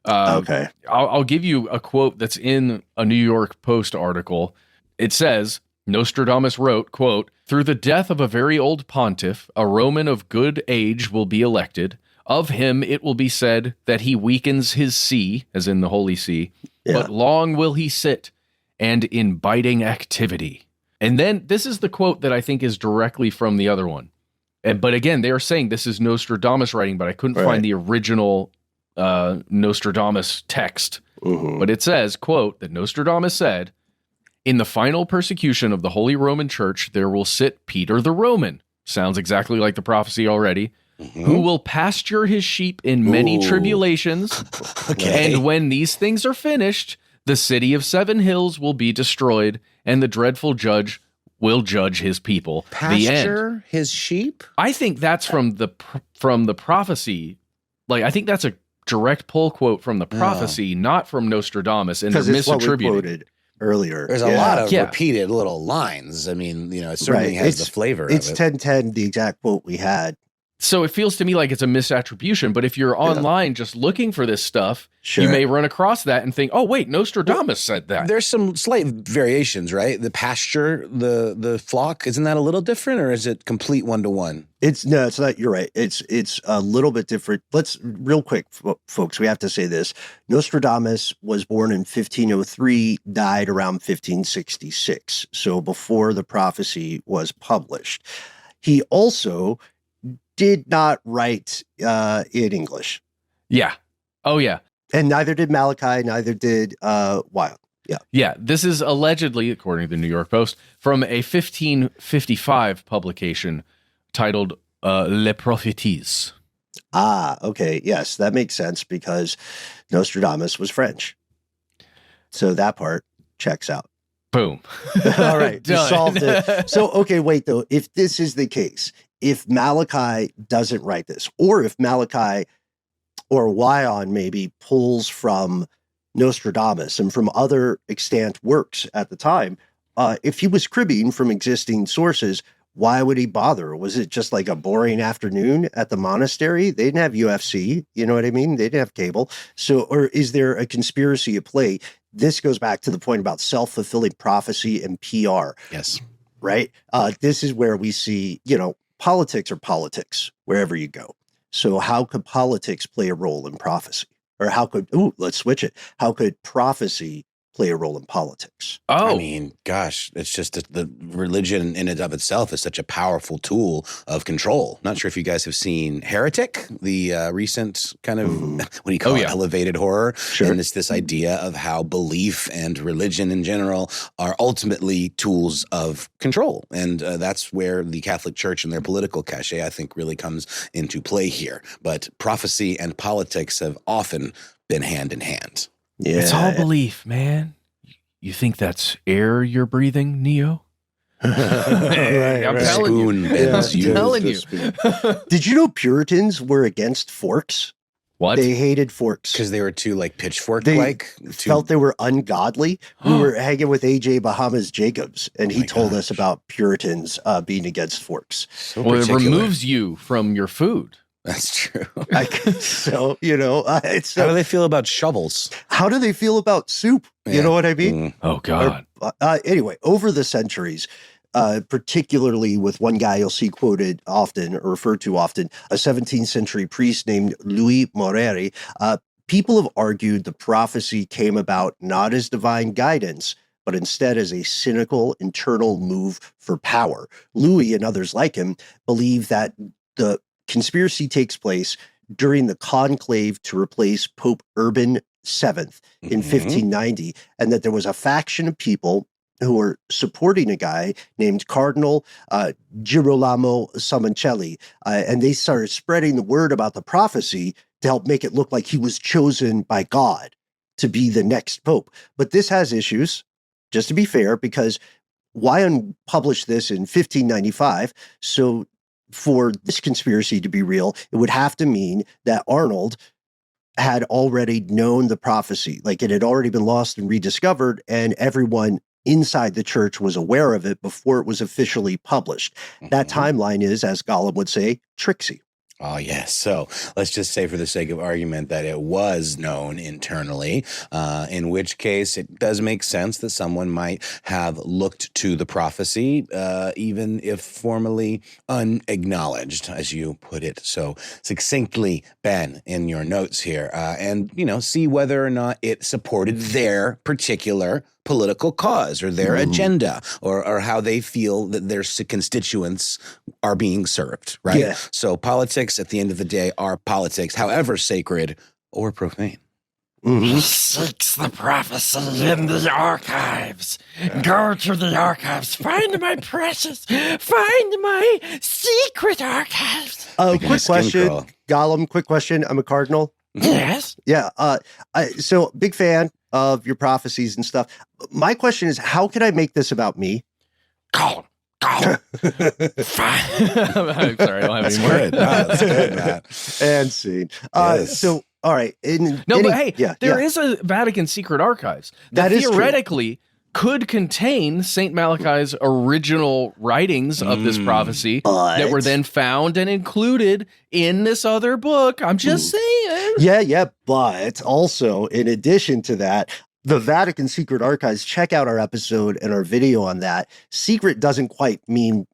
Okay. I'll give you a quote that's in a New York Post article. It says, Nostradamus wrote, quote, "Through the death of a very old pontiff, a Roman of good age will be elected. Of him it will be said that he weakens his see," as in the Holy See, "but long will he sit, and in biting activity." And then this is the quote that I think is directly from the other one. But again, they are saying this is Nostradamus writing, but I couldn't find the original Nostradamus text. But it says, quote, that Nostradamus said, "In the final persecution of the Holy Roman Church, there will sit Peter the Roman." Sounds exactly like the prophecy already. "Who will pasture his sheep in many tribulations. And when these things are finished, the city of 7 hills will be destroyed, and the dreadful judge will judge his people." Pasture his sheep? I think that's from the prophecy. Like, I think that's a direct pull quote from the prophecy, not from Nostradamus, and they're misattributed. Earlier. There's a lot of repeated little lines. I mean, it certainly has the flavor of it. It's 1010, the exact quote we had. So it feels to me like it's a misattribution, but if you're online just looking for this stuff, you may run across that and think, oh, wait, Nostradamus said that. There's some slight variations, right? The pasture, the flock, isn't that a little different, or is it complete one-to-one? It's not. You're right. It's a little bit different. Let's real quick, folks, we have to say this. Nostradamus was born in 1503, died around 1566. So before the prophecy was published. He also did not write in English. Yeah. Oh, yeah. And neither did Malachi, neither did Wyon. Yeah. Yeah. This is allegedly, according to the New York Post, from a 1555 publication titled Les Prophéties. Ah, okay. Yes, that makes sense because Nostradamus was French. So that part checks out. Boom. All right. You solved it. So, okay, wait, though. If this is the case, if Malachi doesn't write this, or if Malachi or Wyon maybe pulls from Nostradamus and from other extant works at the time, if he was cribbing from existing sources, why would he bother? Was it just like a boring afternoon at the monastery? They didn't have UFC, you know what I mean? They didn't have cable. So, or is there a conspiracy at play? This goes back to the point about self-fulfilling prophecy and PR. Yes. Right? This is where we see, politics are politics wherever you go. So how could politics play a role in prophecy? Or let's switch it. How could prophecy play a role in politics? I mean, gosh, it's just the religion in and of itself is such a powerful tool of control. Not sure if you guys have seen Heretic, the recent kind of, what do you call it, elevated horror? Sure. And it's this idea of how belief and religion in general are ultimately tools of control. And that's where the Catholic Church and their political cachet, I think, really comes into play here. But prophecy and politics have often been hand in hand. Yeah. It's all belief, man. You think that's air you're breathing, Neo? I'm telling you. Did you know Puritans were against forks? What? They hated forks. Because they were too pitchfork-like? Felt they were ungodly. We were hanging with A.J. Bahamas Jacobs, and he told us about Puritans being against forks. Well, it removes you from your food. That's true. So, how do they feel about shovels? How do they feel about soup? Yeah. You know what I mean? Oh, God. Anyway, over the centuries, particularly with one guy you'll see quoted often or referred to often, a 17th century priest named Louis Moreri, people have argued the prophecy came about not as divine guidance, but instead as a cynical internal move for power. Louis and others like him believe that the conspiracy takes place during the conclave to replace Pope Urban VII in 1590, and that there was a faction of people who were supporting a guy named Cardinal Girolamo Simoncelli, and they started spreading the word about the prophecy to help make it look like he was chosen by God to be the next pope. But this has issues, just to be fair, because why unpublish this in 1595? So for this conspiracy to be real, it would have to mean that Arnold had already known the prophecy, like it had already been lost and rediscovered, and everyone inside the church was aware of it before it was officially published. That timeline is, as Gollum would say, tricksy. Oh, yes. So let's just say for the sake of argument that it was known internally, in which case it does make sense that someone might have looked to the prophecy, even if formally unacknowledged, as you put it so succinctly, Ben, in your notes here, and, see whether or not it supported their particular political cause or their agenda or how they feel that their constituents are being served, right? Yeah. So politics at the end of the day are politics, however sacred or profane. Seeks the prophecy in the archives. Go to the archives. Find my precious. Find my secret archives. Quick question, Gollum. Quick question. I'm a cardinal. Yes. Yeah. So big fan of your prophecies and stuff. My question is, how can I make this about me? Call. I'm sorry, I don't have any more. That's good, Matt. And scene. Yes. So, all right. But hey, there is a Vatican secret archives that is theoretically could contain St. Malachi's original writings of this prophecy that were then found and included in this other book. I'm just saying. Yeah. But also, in addition to that, the Vatican Secret Archives, check out our episode and our video on that. Secret doesn't quite mean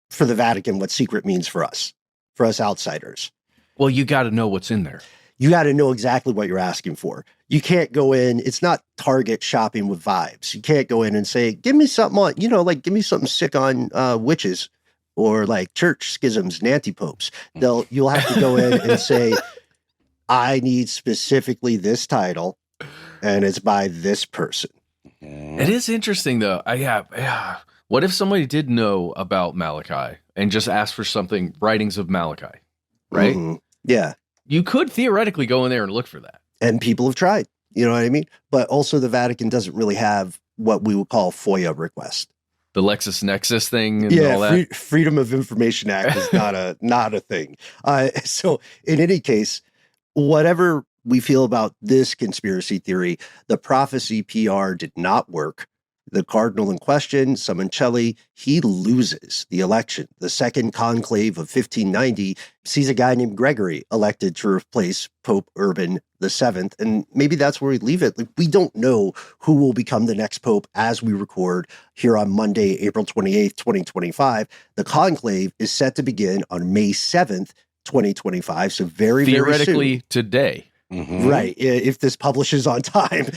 for the Vatican what secret means for us outsiders. Well, you got to know what's in there. You got to know exactly what you're asking for. You can't go in. It's not Target shopping with vibes. You can't go in and say, give me something on, give me something sick on witches or like church schisms and antipopes. You'll have to go in and say, I need specifically this title, and it's by this person. It is interesting, though. What if somebody did know about Malachi and just asked for something, writings of Malachi, right? Mm-hmm. Yeah. You could theoretically go in there and look for that. And people have tried, you know what I mean? But also the Vatican doesn't really have what we would call FOIA request. The LexisNexis thing and all that? Freedom of Information Act is not a thing. So in any case, whatever we feel about this conspiracy theory. The prophecy PR did not work. The cardinal in question, Simoncelli, he loses the election. The second conclave of 1590 sees a guy named Gregory elected to replace Pope Urban VII. And maybe that's where we leave it. Like, we don't know who will become the next pope as we record here on Monday, April 28th, 2025. The conclave is set to begin on May 7th, 2025. So very, very soon. Theoretically today. Mm-hmm. Right, if this publishes on time.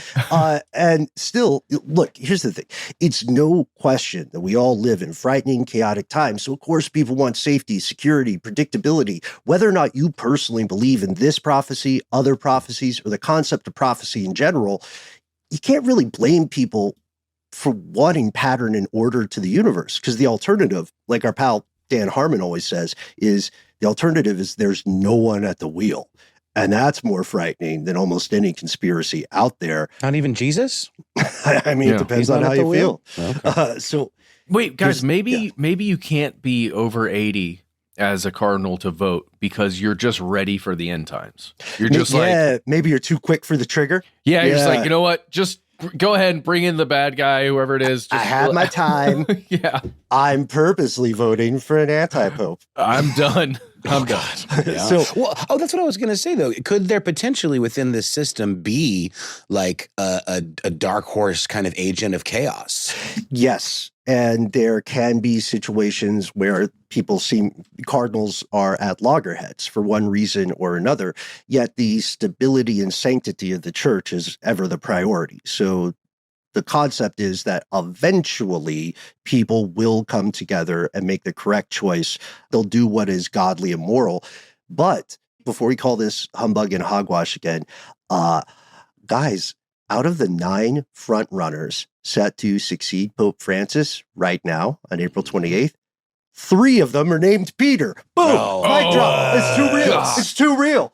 And still, look, here's the thing. It's no question that we all live in frightening, chaotic times. So, of course, people want safety, security, predictability. Whether or not you personally believe in this prophecy, other prophecies, or the concept of prophecy in general, you can't really blame people for wanting pattern and order to the universe. Because the alternative, like our pal Dan Harmon always says, is the alternative is there's no one at the wheel. And that's more frightening than almost any conspiracy out there. Not even Jesus? I mean, it depends on how you feel. Okay. So wait, guys, maybe you can't be over 80 as a cardinal to vote because you're just ready for the end times. You're just maybe you're too quick for the trigger. You're just like, you know what? Just go ahead and bring in the bad guy, whoever it is. I have my time. Yeah. I'm purposely voting for an anti-pope. I'm done. I'm done. Yeah. So, that's what I was going to say, though. Could there potentially within this system be like a dark horse kind of agent of chaos? yes. And there can be situations where cardinals are at loggerheads for one reason or another, yet the stability and sanctity of the church is ever the priority. So the concept is that eventually people will come together and make the correct choice. They'll do what is godly and moral. But before we call this humbug and hogwash again, guys, out of the 9 front runners set to succeed Pope Francis right now on April 28th, 3 of them are named Peter. Boom! Mic drop. It's too real. God. It's too real.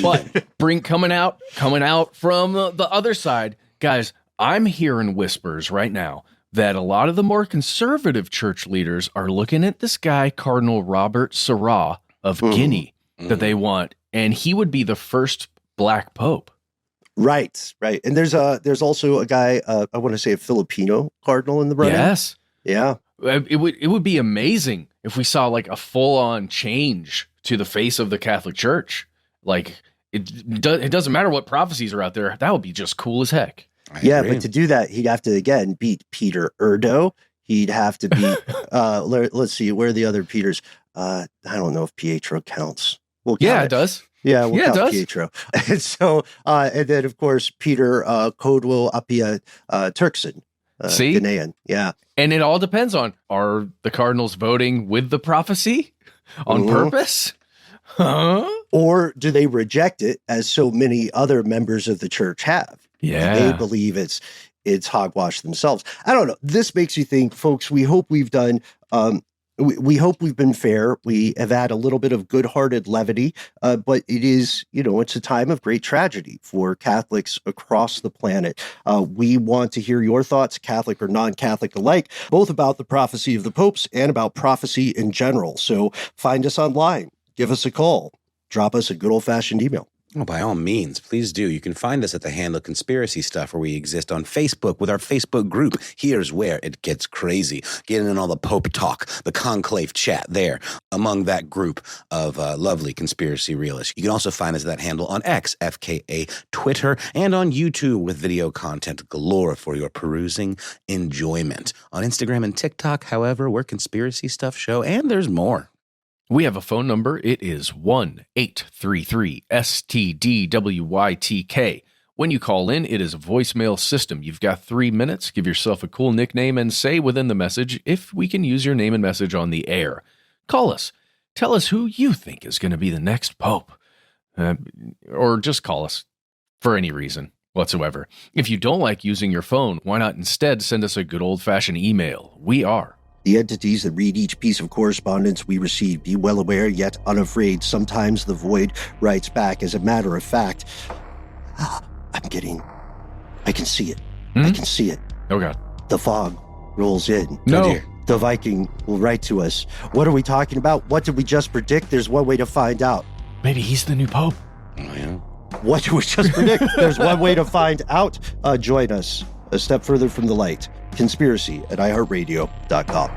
But coming out from the other side, guys, I'm hearing whispers right now that a lot of the more conservative church leaders are looking at this guy, Cardinal Robert Sarah of Guinea, that they want, and he would be the first black pope. Right. And there's also a guy, I want to say a Filipino cardinal in the running. Yes. Yeah. It would be amazing if we saw like a full-on change to the face of the Catholic Church. Like it doesn't matter what prophecies are out there. That would be just cool as heck. Yeah, but to do that, he'd have to again beat Peter Erdo. He'd have to beat. Let's see, where are the other Peters? I don't know if Pietro counts. It does. Yeah, we'll count it does. Pietro. And so, and then of course Peter Kodwo Apia Turkson, Ghanaian. Yeah, and it all depends on, are the cardinals voting with the prophecy on purpose? Huh? Or do they reject it, as so many other members of the church have? Yeah, they believe it's hogwash themselves. I don't know. This makes you think, folks. We hope we've done. We hope we've been fair. We have had a little bit of good-hearted levity, but it is, it's a time of great tragedy for Catholics across the planet. We want to hear your thoughts, Catholic or non-Catholic alike, both about the prophecy of the popes and about prophecy in general. So find us online, give us a call, drop us a good old-fashioned email. Oh, by all means, please do. You can find us at the handle Conspiracy Stuff, where we exist on Facebook with our Facebook group. Here's where it gets crazy. Getting in all the Pope talk, the conclave chat there among that group of lovely conspiracy realists. You can also find us at that handle on X, FKA, Twitter, and on YouTube with video content galore for your perusing enjoyment. On Instagram and TikTok, however, we're Conspiracy Stuff Show, and there's more. We have a phone number. It is 1-833-STDWYTK. When you call in, it is a voicemail system. You've got 3 minutes. Give yourself a cool nickname and say within the message if we can use your name and message on the air. Call us. Tell us who you think is going to be the next pope. Or just call us for any reason whatsoever. If you don't like using your phone, why not instead send us a good old-fashioned email? We are the entities that read each piece of correspondence we receive. Be well aware, yet unafraid. Sometimes the void writes back. As a matter of fact, I can see it. I can see it. Oh, God. The fog rolls in. No. The Viking will write to us. What are we talking about? What did we just predict? There's one way to find out. Maybe he's the new pope. Oh, yeah. What do we just predict? There's one way to find out. Join us a step further from the light. Conspiracy at iHeartRadio.com.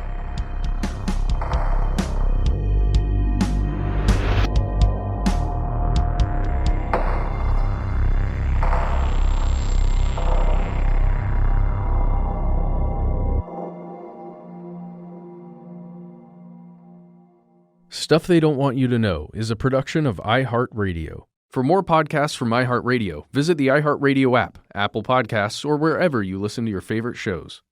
Stuff They Don't Want You to Know is a production of iHeartRadio. For more podcasts from iHeartRadio, visit the iHeartRadio app, Apple Podcasts, or wherever you listen to your favorite shows.